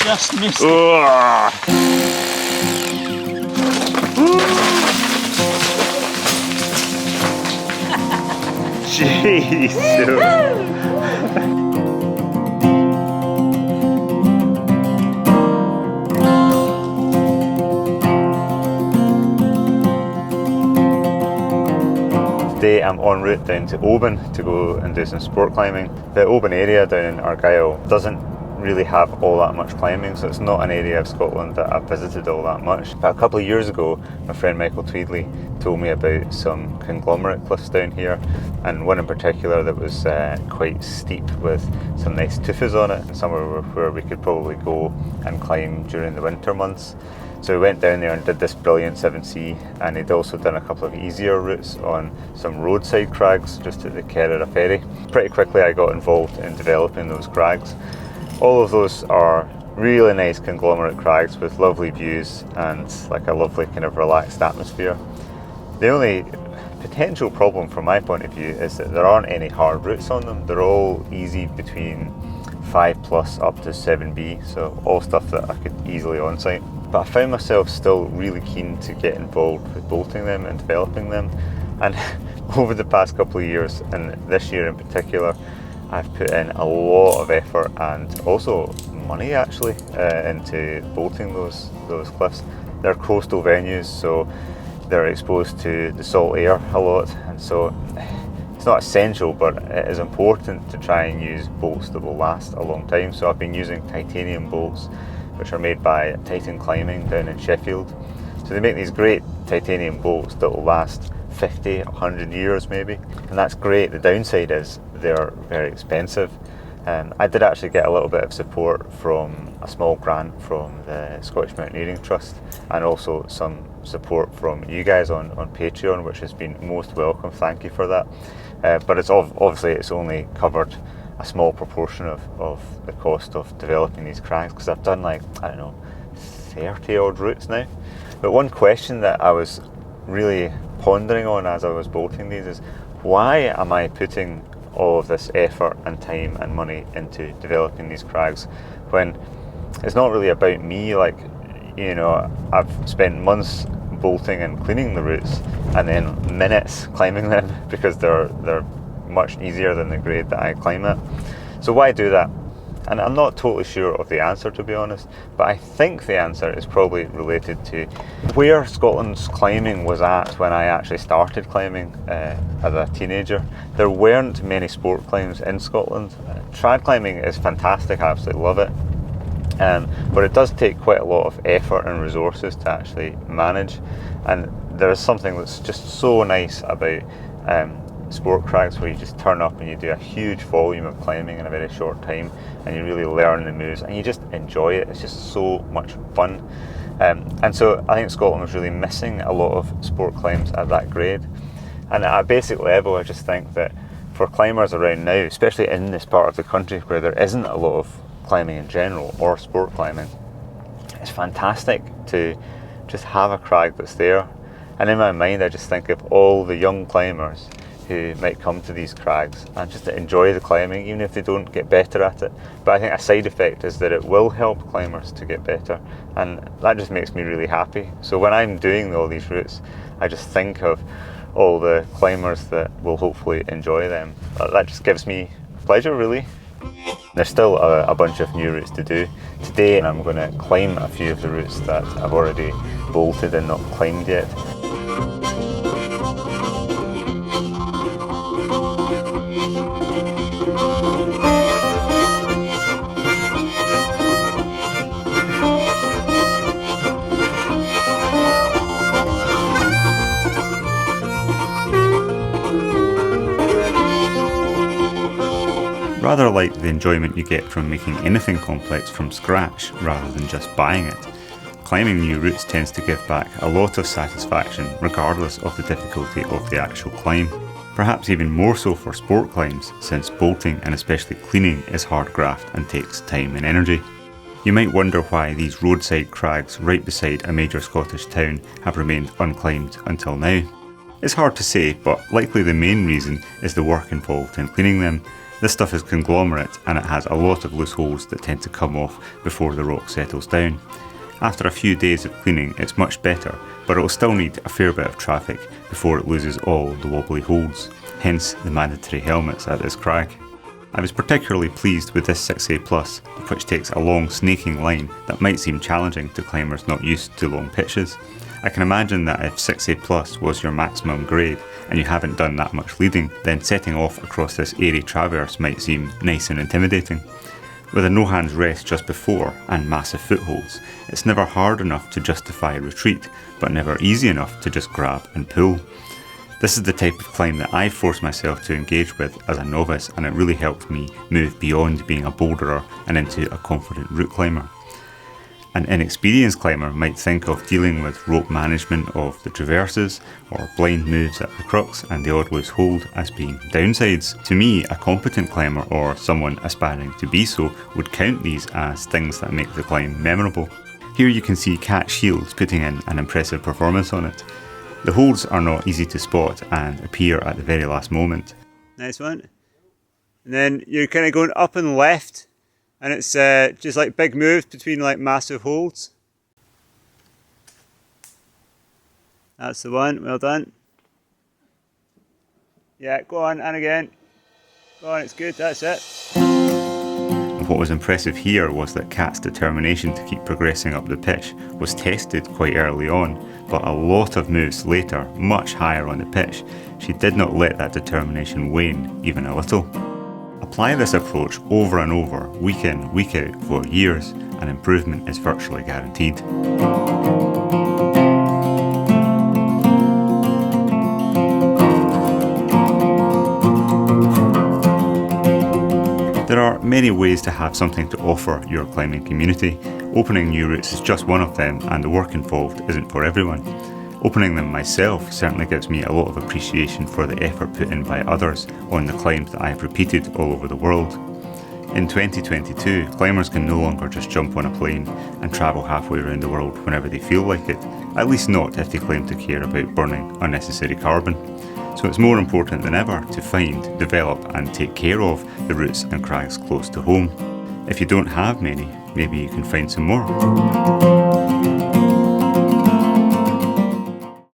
Just missed it. Jeez. Today I'm en route down to Oban to go and do some sport climbing. The Oban area down in Argyll doesn't really have all that much climbing, so it's not an area of Scotland that I've visited all that much. But a couple of years ago, my friend Michael Tweedley told me about some conglomerate cliffs down here, and one in particular that was quite steep with some nice tuffas on it, and somewhere where we could probably go and climb during the winter months. So we went down there and did this brilliant 7C, and he'd also done a couple of easier routes on some roadside crags just at the Kerrera ferry. Pretty quickly I got involved in developing those crags. All of those are really nice conglomerate crags with lovely views and like a lovely kind of relaxed atmosphere. The only potential problem from my point of view is that there aren't any hard routes on them. They're all easy between 5+ up to 7B, so all stuff that I could easily on-site. But I found myself still really keen to get involved with bolting them and developing them. And over the past couple of years, and this year in particular, I've put in a lot of effort and also money actually into bolting those cliffs. They're coastal venues, so they're exposed to the salt air a lot, and so it's not essential, but it is important to try and use bolts that will last a long time. So I've been using titanium bolts, which are made by Titan Climbing down in Sheffield. So they make these great titanium bolts that will last 50, 100 years maybe, and that's great. The downside is they're very expensive. I did actually get a little bit of support from a small grant from the Scottish Mountaineering Trust, and also some support from you guys on Patreon, which has been most welcome. Thank you for that. But it's obviously it's only covered a small proportion of the cost of developing these crags, because I've done like, I don't know, 30 odd routes now. But one question that I was really pondering on as I was bolting these is, why am I putting all of this effort and time and money into developing these crags when it's not really about me? Like, you know, I've spent months bolting and cleaning the routes and then minutes climbing them because they're much easier than the grade that I climb at. So why do that? And I'm not totally sure of the answer, to be honest, but I think the answer is probably related to where Scotland's climbing was at when I actually started climbing as a teenager. There weren't many sport climbs in Scotland. Trad climbing is fantastic, I absolutely love it, but it does take quite a lot of effort and resources to actually manage, and there is something that's just so nice about sport crags where you just turn up and you do a huge volume of climbing in a very short time, and you really learn the moves and you just enjoy it. It's just so much fun, and so I think Scotland was really missing a lot of sport climbs at that grade. And at a basic level, I just think that for climbers around now, especially in this part of the country where there isn't a lot of climbing in general or sport climbing, it's fantastic to just have a crag that's there. And in my mind, I just think of all the young climbers who might come to these crags and just enjoy the climbing, even if they don't get better at it. But I think a side effect is that it will help climbers to get better, and that just makes me really happy. So when I'm doing all these routes, I just think of all the climbers that will hopefully enjoy them. That just gives me pleasure, really. There's still a bunch of new routes to do. Today I'm going to climb a few of the routes that I've already bolted and not climbed yet. Rather like the enjoyment you get from making anything complex from scratch rather than just buying it, climbing new routes tends to give back a lot of satisfaction regardless of the difficulty of the actual climb. Perhaps even more so for sport climbs, since bolting and especially cleaning is hard graft and takes time and energy. You might wonder why these roadside crags right beside a major Scottish town have remained unclimbed until now. It's hard to say, but likely the main reason is the work involved in cleaning them. This stuff is conglomerate and it has a lot of loose holes that tend to come off before the rock settles down. After a few days of cleaning it's much better, but it will still need a fair bit of traffic before it loses all the wobbly holds, hence the mandatory helmets at this crag. I was particularly pleased with this 6A Plus, which takes a long snaking line that might seem challenging to climbers not used to long pitches. I can imagine that if 6A Plus was your maximum grade and you haven't done that much leading, then setting off across this airy traverse might seem nice and intimidating. With a no hands rest just before and massive footholds, it's never hard enough to justify retreat, but never easy enough to just grab and pull. This is the type of climb that I forced myself to engage with as a novice, and it really helped me move beyond being a boulderer and into a confident route climber. An inexperienced climber might think of dealing with rope management of the traverses or blind moves at the crux and the odd loose hold as being downsides. To me, a competent climber or someone aspiring to be so would count these as things that make the climb memorable. Here you can see Cat Shields putting in an impressive performance on it. The holds are not easy to spot and appear at the very last moment. Nice one. And then you're kind of going up and left, and it's just like big moves between like massive holds. That's the one, well done. Yeah, go on, and again. Go on, it's good, that's it. What was impressive here was that Kat's determination to keep progressing up the pitch was tested quite early on, but a lot of moves later, much higher on the pitch, she did not let that determination wane even a little. Apply this approach over and over, week in, week out, for years, and improvement is virtually guaranteed. There are many ways to have something to offer your climbing community. Opening new routes is just one of them, and the work involved isn't for everyone. Opening them myself certainly gives me a lot of appreciation for the effort put in by others on the climbs that I have repeated all over the world. In 2022, climbers can no longer just jump on a plane and travel halfway around the world whenever they feel like it, at least not if they claim to care about burning unnecessary carbon. So it's more important than ever to find, develop and take care of the routes and crags close to home. If you don't have many, maybe you can find some more.